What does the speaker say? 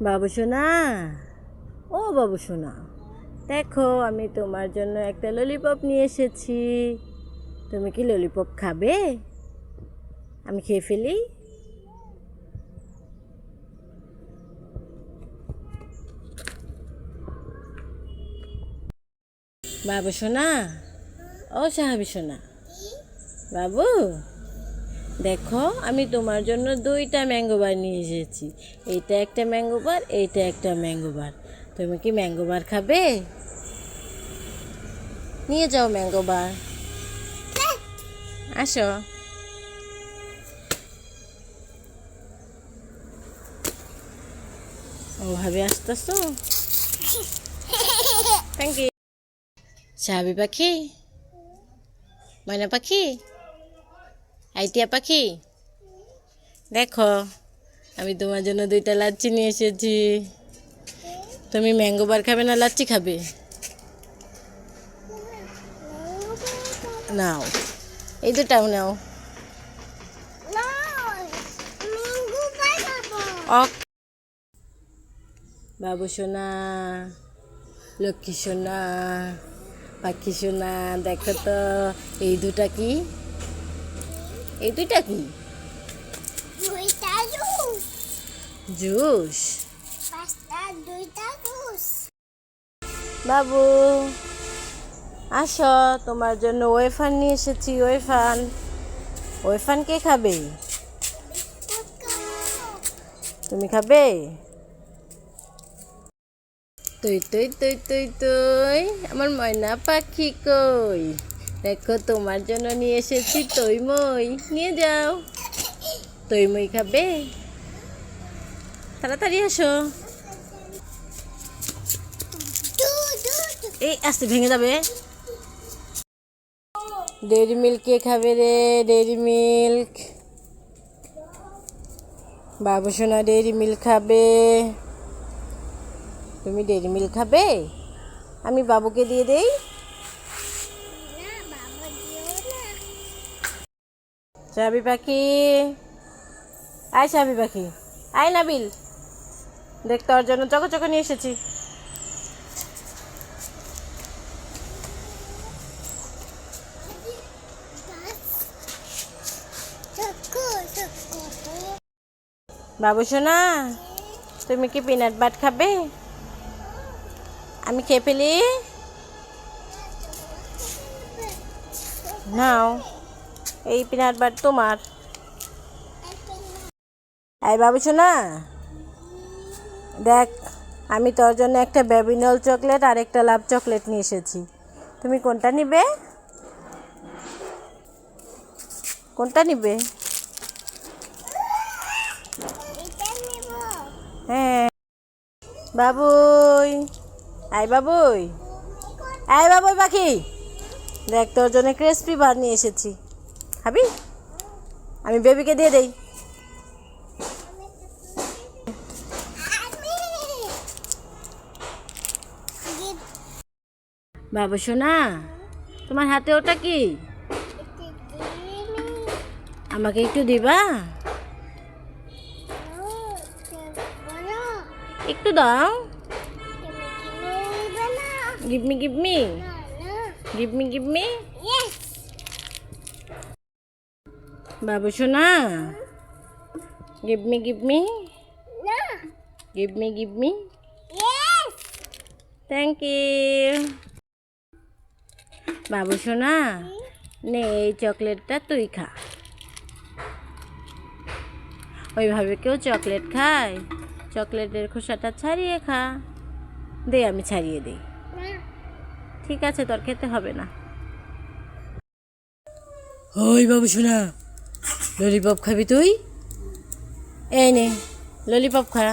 বাবু সোনা, ও বাবু সোনা, দেখো আমি তোমার জন্য একটা ললিপপ নিয়ে এসেছি। তুমি কি ললিপপ খাবে? আমি খেয়ে ফেলি। বাবু সোনা, ও সাহাবি সোনা, বাবু দেখো আমি তোমার জন্য দুইটা ম্যাঙ্গো বার নিয়ে এসেছি। এইটা একটা ম্যাঙ্গো বার, এইটা একটা ম্যাঙ্গো বার। তুমি কি ম্যাঙ্গো বার খাবে? নিয়ে যাও ম্যাঙ্গো বার। আসো। ওভাবে আসতেছো? Thank you. সাহাবি পাখি, ময়না পাখি, আইটিয়া পাখি, দেখো আমি তোমার জন্য দুইটা লাচ্ছি নিয়ে এসেছি। তুমি ম্যাঙ্গো বার খাবে না লাচ্ছি খাবে? নাও, এই দুটাও নাও। বাবু সোনা, লক্ষ্মী সোনা, পাখি সোনা, দেখো তো এই দুটা কি? এই দুইটা কি? জুস। বাবু আসো, তোমার জন্য ওয়েফার নিয়ে এসেছি। ওয়েফান, ওয়েফান কে খাবে? তুমি খাবে? তুই তুই তুই তুই তুই আমার ময়না পাখি কই? দেখো তোমার জন্য নিয়ে এসেছি তৈমই, নিয়ে যাও। তৈমই খাবে? তাড়াতাড়ি আসো। এই আস্তে ভেঙে যাবে। ডেইরি মিল্ক কে খাবে রে? Dairy milk. বাবু সোনা ডেইরি মিল্ক খাবে। তুমি ডেইরি মিল্ক খাবে? আমি বাবুকে দিয়ে দেই। চাবি পাখি, আয় চাবি পাখি, আয় নাবিল, দেখ তোর জন্য চকো চকো নিয়ে এসেছি। বাবু সোনা, তুমি কি পিনাট বাট খাবে? আমি খেয়ে ফেলি। নাও, এই পিনাট বাট তোমার। এই বাবু সোনা, দেখ আমি তোর জন্য একটা বেবিনল চকলেট আর একটা লাভ চকলেট নিয়ে এসেছি। তুমি কোনটা নিবে? কোনটা নিবে? হ্যাঁ বাবুই, আয় বাবুই, আয় বাবুই পাখি, দেখ তোর জন্য ক্রিসপি বার নিয়ে এসেছি। খাবি? আমি বেবিকে দিয়ে দেই। বাবু সোনা, তোমার হাতে ওটা কি? আমাকে একটু দিবা? একটু দাও। Give me, give me, give me, give me. বাবু সোনা, give me, give me, give me, give me. Thank you. বাবু সোনা, নে এই চকলেটটা তুই খা। ওইভাবে কেউ চকলেট খায়? চকলেটের খোসাটা ছাড়িয়ে খা। দে আমি ছাড়িয়ে দিই। ঠিক আছে, তোর খেতে হবে না। ওই বাবু সোনা, ললিপপ খাবি তুই? এই নে ললিপপ খা।